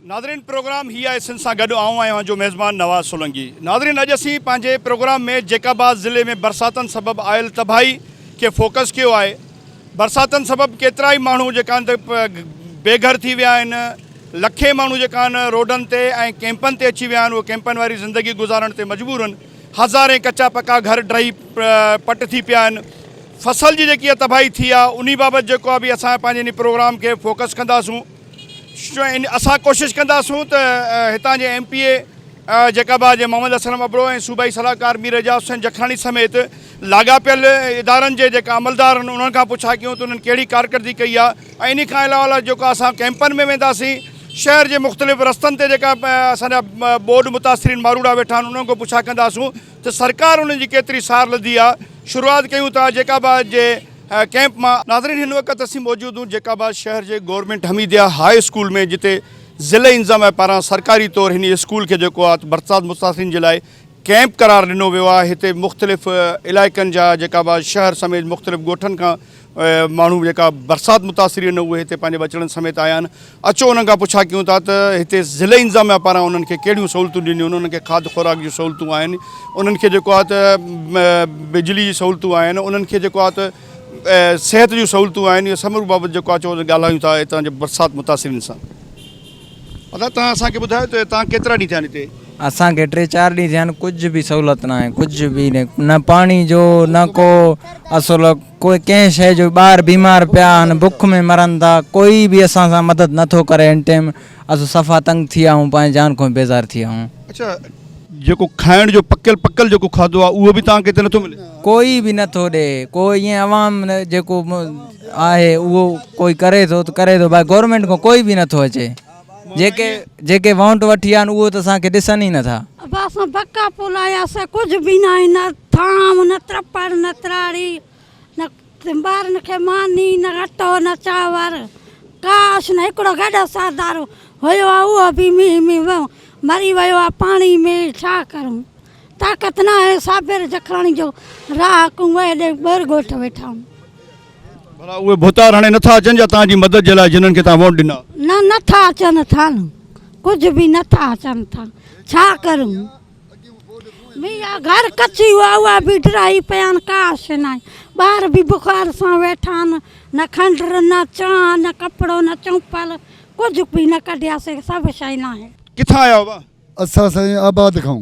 Nadreen programme ही आहे सिंध सां गॾु आऊं आहियां जो मेज़बान नवाज़ सोलंकी। नादरीन अॼु असीं पंहिंजे प्रोग्राम में जेकाबाद ज़िले में बरसातनि सबबि आयल तबाही खे फोकस कियो आहे। बरसातनि सबबि केतिरा ई माण्हू जेका आहिनि त बेघर थी विया आहिनि। लखे माण्हू जेका आहिनि रोडनि ते ऐं कैंपनि ते अची विया आहिनि। उहे कैंपनि वारी ज़िंदगी गुज़ारण ते मजबूर आहिनि। हज़ारे कचा पका घर ढही पट थी पिया आहिनि। फसल जी जेकी तबाही थी आहे उन बाबति जेको आहे बि असां पंहिंजे इन प्रोग्राम खे फोकस कंदासूं। असां कोशिशि कंदासूं त हितां जे MPA जेकाबाद जे मोहम्मद असलम अबड़ो ऐं सूबाई सलाहकार मीर एजाज़ हुसैन जखरानी समेत लाॻापियल इदारनि जे जेका अमलदार आहिनि उन्हनि खां पुछा कयूं त उन्हनि कहिड़ी कारकर्दगी कई आहे। ऐं इन खां अलावा जेको असां कैंपनि में वेंदासीं, शहर जे मुख़्तलिफ़ रस्तनि ते जेका असांजा बोर्ड मुतासिरीन मारूड़ा वेठा आहिनि उन्हनि खां पुछा कंदासूं त सरकार उन्हनि जी केतिरी सार लधी आहे। शुरूआति कयूं था जेकाबाद जे कैंप मां। नाज़रीन, हिन वक़्तु असीं मौजूदु हूं जेकाबाद शहर जे गवर्नमेंट हमीदिया हाई स्कूल में, जिते ज़िले इंतज़ामिया पारां सरकारी तौरु हिन स्कूल खे जेको आहे बरसात मुतासिरीन जे लाइ कैंप करार ॾिनो वियो आहे। हिते मुख़्तलिफ़ इलाइक़नि जा जेकाबाद शहर समेत मुख़्तलिफ़ ॻोठनि खां माण्हू जेका बरसात मुतासिरीन आहिनि उहे हिते पंहिंजे बचड़नि समेत आया आहिनि। अचो उन्हनि खां पुछा कयूं था त हिते ज़िले इंतज़ामिया पारां उन्हनि खे कहिड़ियूं सहूलियतूं ॾिनियूं आहिनि। उन्हनि खे खाद खुराक जूं सहूलियतूं आहिनि, उन्हनि खे जेको आहे त बिजली जी सहूलियतूं आहिनि, उन्हनि खे जेको आहे त सेहत जूं सहूलियतूं आहिनि। इहो समूरो बाबति जेको आहे चओ ॻाल्हायूं था हितां जे बरसात मुतासिरीन सां। अदा तव्हां असांखे ॿुधायो त तव्हां केतिरा ॾींहं थिया आहिनि हिते? असांखे 3-4 ॾींहं थिया आहिनि। कुझु बि सहूलियत न आहे, कुझु बि न पाणी जो न को असुलु कोई कंहिं शइ जो। ॿार बीमार पिया आहिनि, बुख में मरनि था, कोई बि असां सां मदद नथो करे। हिन टाइम असां सफ़ा तंग थी विया आहियूं, पंहिंजे जान खां बेज़ार थी विया आहियूं। अच्छा, जेको खाइण जो पकियल जेको खाधो आहे उहो बि तव्हांखे हिते नथो मिले? कोई बि नथो ॾे। कोई ईअं आवाम जेको आहे उहो कोई करे थो त करे थो, भाई गवर्नमेंट खां कोई बि नथो अचे। जेके वोट वठी आहिनि उहो त असांखे ॾिसनि ई नथा। असां पका पुल आयासीं, कुझु बि न आहे, न थाम, न त्रपड़, न त्राड़ी, न ॿारनि खे मानी, न अटो, न चांवर, काश न हिकिड़ो गॾु साधारो हुयो आहे उहो बि मींहं में मरी वियो आहे पाणी में। छा करूं, ताक़त न आहे। साबिर जखराणी जो राह कुंए ॿर ॻोठ वेठा आहियूं। भला उहे भोतार हाणे नथा अचनि छा तव्हांजी मदद जे लाइ जिन्हनि खे तव्हां वोट ॾिना? न, नथा अचनि था, कुझु बि नथा अचनि था। छा करूं, घर कची हुआ उहा बि ड्राई पिया आहिनि, काश न आहे। ॿार बि बुखार सां वेठा आहिनि, न खंडु, न चांहि, न कपिड़ो, न चंपल, कुझु बि न कढियासीं, सभु शइ न आहे। किथां आया हुआ? असां साईं आबाद खां।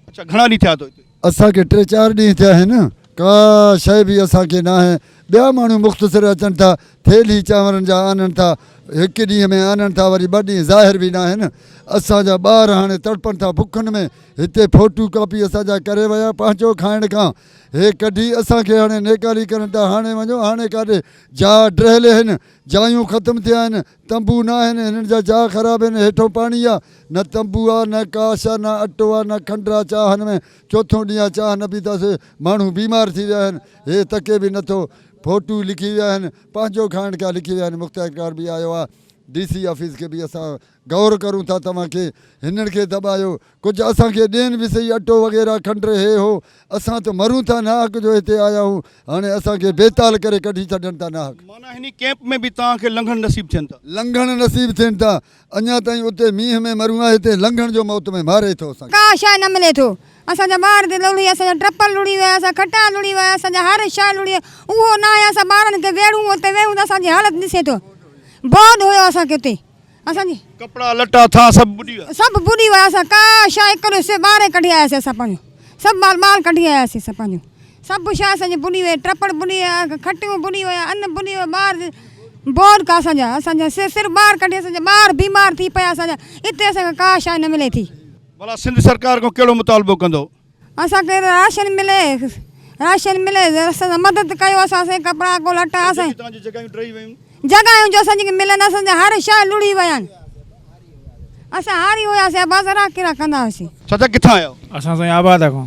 अच्छा, घणा ॾींहं थिया अथव हिते? असांखे 3-4 ॾींहं थिया आहिनि। का शइ बि असांखे न आहे। ॿिया माण्हू मुख़्तसिर अचनि था, थेली चांवरनि जा आननि था, हिकु ॾींहं में आननि था, वरी 2 ॾींहं ज़ाहिर बि न आहिनि। असांजा ॿार हाणे तड़पनि था बुखनि में। हिते फ़ोटू कॉपी असांजा करे विया पंहिंजो खाइण खां। हे कढी असांखे हाणे नेकारी करनि था, हाणे वञो, हाणे काॾे जा ड्रहले आहिनि, जायूं ख़तमु थिया आहिनि, तंबू न आहिनि, हिननि जा जा ख़राबु आहिनि, हेठों पाणी आहे, न तंबू आहे, न काश आहे, न अटो आहे, न खंडु आहे। चाहनि में चोथों ॾींहुं आहे, चाह न पीतासीं, माण्हू बीमार थी विया आहिनि। हे तके बि नथो। फ़ोटू लिखी विया आहिनि, पंहिंजो खाइण खां लिखी विया आहिनि। मुख़्तार बि आयो आहे, DC ऑफिस खे बि असां गौर करूं था तव्हांखे, हिननि खे दॿायो, कुझु असांखे ॾियनि बि सही, अटो वग़ैरह खंडु हे हो। असां त मरूं था नाहक जो हिते आया आहियूं, हाणे असांखे बेताल करे कढी छॾनि था नाहक। माना हिन कैंप में बि तव्हांखे लंघण नसीब थियनि था? लंघण नसीब थियनि था। अञा ताईं उते मींहं में मरूं आहे, हिते लंघण जो मौत में मारे थो असांखे। का शइ न मिले थो। असांजा ॿार ते लुड़ी, असांजा ट्रपल लुड़ी विया, असां खटा लुड़ी विया, असांजा हर शइ लुड़ी उहो न आहे। असां ॿारनि खे वेड़ूं उते वेहूं त असांजी हालत ॾिसे थो। बहुत हुयो असांखे उते। असांजी कपिड़ा लटा था सभु ॿुॾी विया? सभु ॿुॾी विया। असां का शइ हिकिड़ो ॿाहिरि कढी आयासीं। असां पंहिंजो सभु ॿार कढी आयासीं। असां पंहिंजो सभु शइ असांजी ॿुॾी वई, ट्रपड़ ॿुॾी विया, खटियूं ॿुॾी विया, अन्न ॿुॾी वियो, ॿार बोर का असांजा सिर्फ़ु ॿार कढी, असांजा ॿार बीमार थी पिया। असांजा हिते असांखे का शइ न मिले थी। भला सिंध सरकार खां कहिड़ो मुतालबो कंदो? असांखे राशन मिले, राशन मिले, असां मदद कयो। असां कपिड़ा को लटा असां जॻहियूं जो असांखे मिलनि, असांजा हर शइ लुड़ी विया आहिनि। असां हारी हुयासीं, बाज़ार किरा कंदा हुआसीं। चाचा किथां आयो? असां साईं आबाद खां।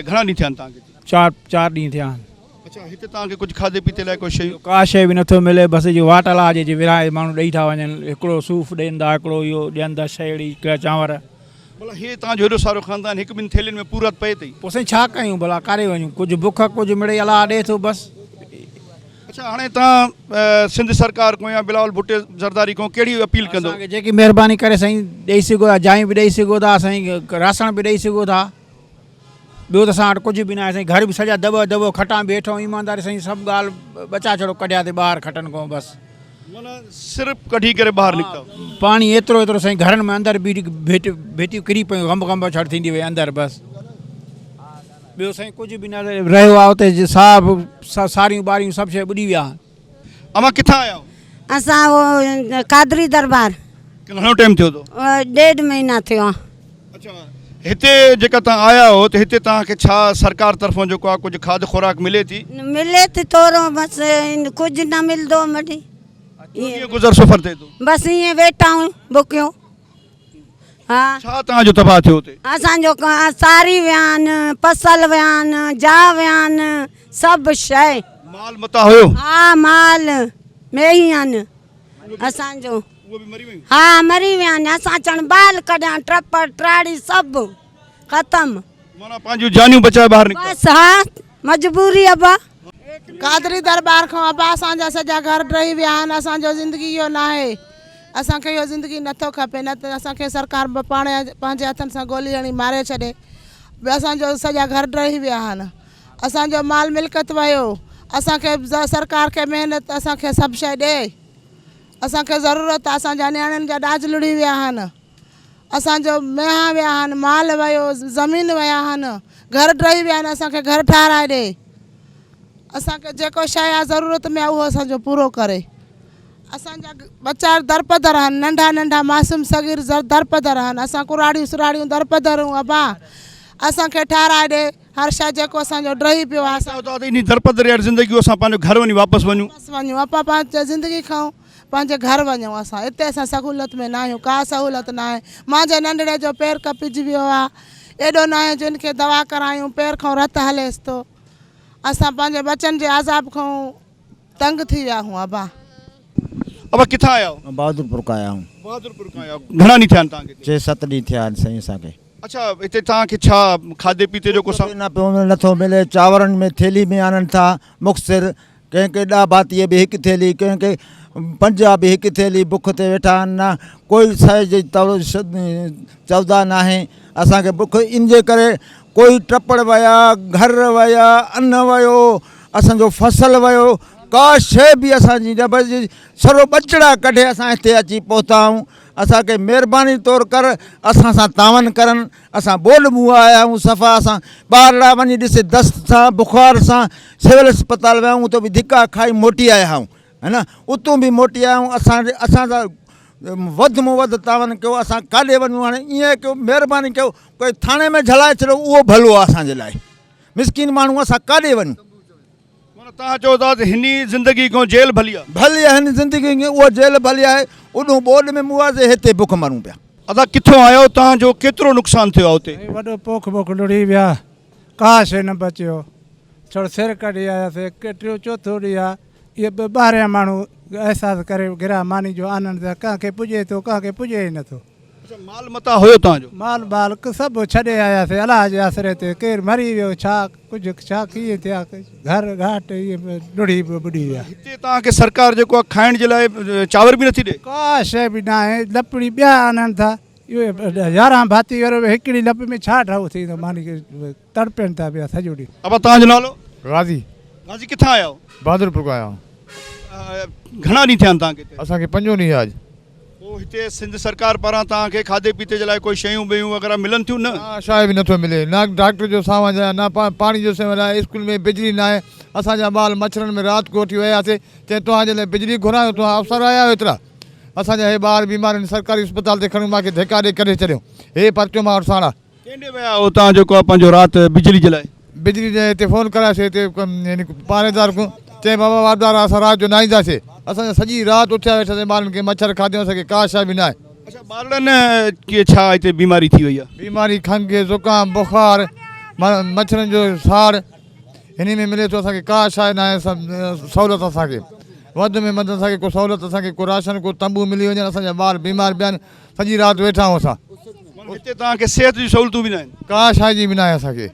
घणा ॾींहं थिया आहिनि तव्हांखे? 4 ॾींहं थिया आहिनि। अच्छा, हिते तव्हांखे कुझु खाधे पीते लाइ कोई शइ? का शइ बि नथो मिले। बसि जो वाटल आहे, जे विराए माण्हू ॾेई था वञनि। हिकिड़ो सूफ़ ॾियनि था, हिकिड़ो इहो ॾियनि था शइ, हिकिड़ा चांवर। भला हे तव्हांजो हेॾो सारो ख़ानदान 1-2 थेलियुनि में पूरत पए थी? पोइ साईं छा कयूं, भला कारे वञूं? कुझु बुख, कुझु मिड़े अलाह ॾिए थो बसि। अच्छा हाणे तव्हां सिंध सरकार को या बिलावल भुट्टे ज़रदारी को कहिड़ी अपील कंदो? असांखे जेकी महिरबानी करे साईं ॾेई सघो था, जायूं बि ॾेई सघो था, साईं राशन बि ॾेई सघो था। ॿियो त असां वटि कुझु बि न आहे साईं, घर बि सॼा दॿो दॿो खटां बीठो ईमानदारी साईं, सभु ॻाल्हि बचा छॾो कढिया ते ॿाहिरि खटनि खां बसि। माना सिर्फ़ु कढी करे ॿाहिरि निकिता? पाणी एतिरो एतिरो साईं घरनि में अंदरि भेटियूं किरी पियूं, गंब छड़ थींदी वई अंदरि बसि। ॿियो साईं कुझु बि न रहियो आहे उते, सारियूं ॿारियूं सभु शइ ॿुॾी विया। अमा किथां आया हो? असां वो कादरी दरबार घणो टाइम थियो तो? 1.5 महीना थियो आहे। अच्छा हिते जेका तव्हां आया हो त हिते तव्हांखे छा सरकार तरफ़ों जेको आहे कुझु खाद खुराक मिले थी? मिले थी थोरो बसि, कुझु न मिलंदो मटी। कीअं गुज़र सफ़र थिए थो? बसि ईअं वेठा आहियूं बुकियूं। हा छा तव्हांजो तबाह थियो हुते? असांजो सारी विया आहिनि, फसल विया आहिनि, जा विया आहिनि, सभु शइ। माल मता हुयो? हा माल मेही आहिनि असांजो। उहो बि मरी वियूं? हा मरी विया आहिनि। असां चण बाल कढिया, ट्रप ट्राड़ी सभु ख़तमु। माना पंहिंजूं जानियूं बचाए ॿाहिरि निकिता? बसि हा मजबूरी अबा। कादरी दरबार खां अबा असांजा सॼा घर रही विया आहिनि। असांजो ज़िंदगी इहो न आहे, असांखे इहो ज़िंदगी नथो खपे, न त असांखे सरकार पाण पंहिंजे हथनि सां गोली हणी मारे छॾे। ॿियो असांजो सॼा घर रही विया आहिनि, असांजो माल मिल्कत वियो। असांखे सरकार खे महिनत असांखे सभु शइ ॾिए, असांखे ज़रूरत आहे। असांजा नियाणियुनि जा ॾाज लुड़ी विया आहिनि, असांजो मेहा विया आहिनि, माल वियो, ज़मीन विया आहिनि, घर रही विया आहिनि। असांखे घर ठाराए ॾिए, असांखे जेको शइ आहे ज़रूरत में आहे उहो असांजो पूरो करे। असांजा बच्चा दरपदर आहिनि, नंढा नंढा मासूम सगीर दरपदर आहिनि। असां कुराड़ियूं सुराड़ियूं दरपदर आहियूं। अबा असांखे ठाराए ॾिए हर शइ जेको असांजो रही पियो आहे। असां इन दरपदर यार ज़िंदगी असां पंहिंजो घर वञी वापसि वञूं? वञूं अपा पंहिंजे ज़िंदगी खाऊं, पंहिंजे घर वञूं। असां हिते असां सहूलियत में न आहियूं, का सहूलियत न आहे। मुंहिंजे नंढड़े जो पेर कपिजी वियो आहे, एॾो न आहे जिन खे दवा करायूं, पेर खां रतु हलेसि थो। असां पंहिंजे बचनि जे आज़ाब खां तंग थी विया आहियूं। अब किथां आया हो? बहादुरपुर का आया हूँ। बहादुरपुर खां आया हो। घणा ॾींहं थिया आहिनि तव्हांखे? 6-7 ॾींहं थिया आहिनि साईं असांखे। अच्छा हिते तव्हांखे छा खाधे पीते जो कुझु? न पियो नथो मिले, चांवरनि में थैली में आणनि था मुख़्तसिर, कंहिंखे 10 भातीअ बि 1 थैली, कंहिंखे 5 बि 1 थैली, बुख ते वेठा आहिनि। न कोई शइ जी चवदा न आहे असांखे बुख, इन जे करे कोई टपड़ विया, घर विया, अन्न वियो, असांजो फसल वियो, का शइ बि असांजी न बची। सरो ॿचड़ा कढे असां हिते अची पहुता आहियूं। असांखे महिरबानी तौरु कर असां सां तावन करनि। असां बोल मुंहुं आया आहियूं सफ़ा। असां ॿाहिरि वञी ॾिसे दस्त सां बुख़ार सां सिविल अस्पताल विया आहियूं, उतो बि धिका खाई मोटी आया आहियूं, है न। उतां बि मोटी आया आहियूं। असां सां वधि में वधि तावन कयो। असां काॾे वञूं? हाणे ईअं कयो, महिरबानी कयो, कोई थाणे में झलाए छॾियो, उहो भलो आहे असांजे लाइ। मिसकिन माण्हू असां काॾे वञूं? तव्हां चओ था त हिन ज़िंदगी खां जेल भली आहे? भली आहे हिन ज़िंदगी में, उहा जेल भली आहे। उॾूं बोॾ में मुआज़े, हिते बुख मरूं पिया। अदा किथों आयो? तव्हांजो केतिरो नुक़सानु थियो आहे हुते? वॾो पोख बोख लुड़ी विया, का शइ न बचियो। थोरो सिर कढी आयासीं, टियों चोथों ॾींहुं आहे। इहे 12 माण्हू अहसासु करे गिरा मानी जो आनंद आहे, कंहिंखे पुॼे थो, कंहिंखे पुॼे ई नथो। अच्छा माल मता हुयो तव्हांजो? माल बाल सभु छॾे आयासीं अलाह जे आसरे ते। केरु मरी वियो, छा कुझु छा कीअं थिया, घर घाट इहे लुड़ी ॿुॾी विया। हिते तव्हांखे सरकार जेको आहे खाइण जे लाइ चांवर बि नथी ॾे? का शइ बि न आहे। लपड़ी ॿिया आणनि था, इहो 11 भाती वारो हिकिड़ी लप में छा ठाहु थींदो, मानी तड़पनि था पिया सॼो ॾींहुं। अब तव्हांजो नालो? गाज़ी। गाज़ी किथां आया हो? बहादुरपुर का आया हूँ। घणा ॾींहं थिया आहिनि तव्हांखे हिते? असांखे 5 ॾींहं आज। पोइ हिते सिंध सरकार पारां तव्हांखे खाधे पीते जे लाइ कोई शयूं ॿियूं वग़ैरह मिलनि थियूं? न शइ बि नथो मिले, न डॉक्टर जो सामान आहे, न पाणी जो सामान आहे, स्कूल में बिजली न आहे। असांजा ॿार मच्छरनि में राति कोठी वियासीं, चई तव्हांजे लाइ बिजली घुरायो, तव्हां अफ़सर आया एतिरा। असांजा हे ॿार बीमार आहिनि, सरकारी अस्पताल ते खणी मूंखे धिका ॾेई करे छॾियो। हे परचो मां वटि साणा। केॾे विया हो तव्हां जेको आहे पंहिंजो राति बिजली जे लाइ? बिजली जे हिते फ़ोन करायोसीं, हिते यानी पाणेदार को, चई बाबा वारदार असां राति जो न ईंदासीं। असांजा सॼी राति उथिया वेठासीं, ॿारनि खे मच्छर खाधो, असांखे का शइ बि न आहे। अच्छा ॿारनि खे छा हिते बीमारी थी वई आहे? बीमारी खंघि, ज़ुकाम, बुख़ार, मच्छरनि जो साड़, हिन में मिले थो। असांखे का शइ न आहे सहूलियत। असांखे वधि में वधि असांखे को सहूलियत, असांखे को राशन, को तंबू मिली वञे। असांजा ॿार बीमार पिया आहिनि, सॼी राति वेठा आहियूं असां। हिते तव्हांखे सिहत जी सहूलियतूं बि न आहिनि? का शइ जी बि न आहे असांखे।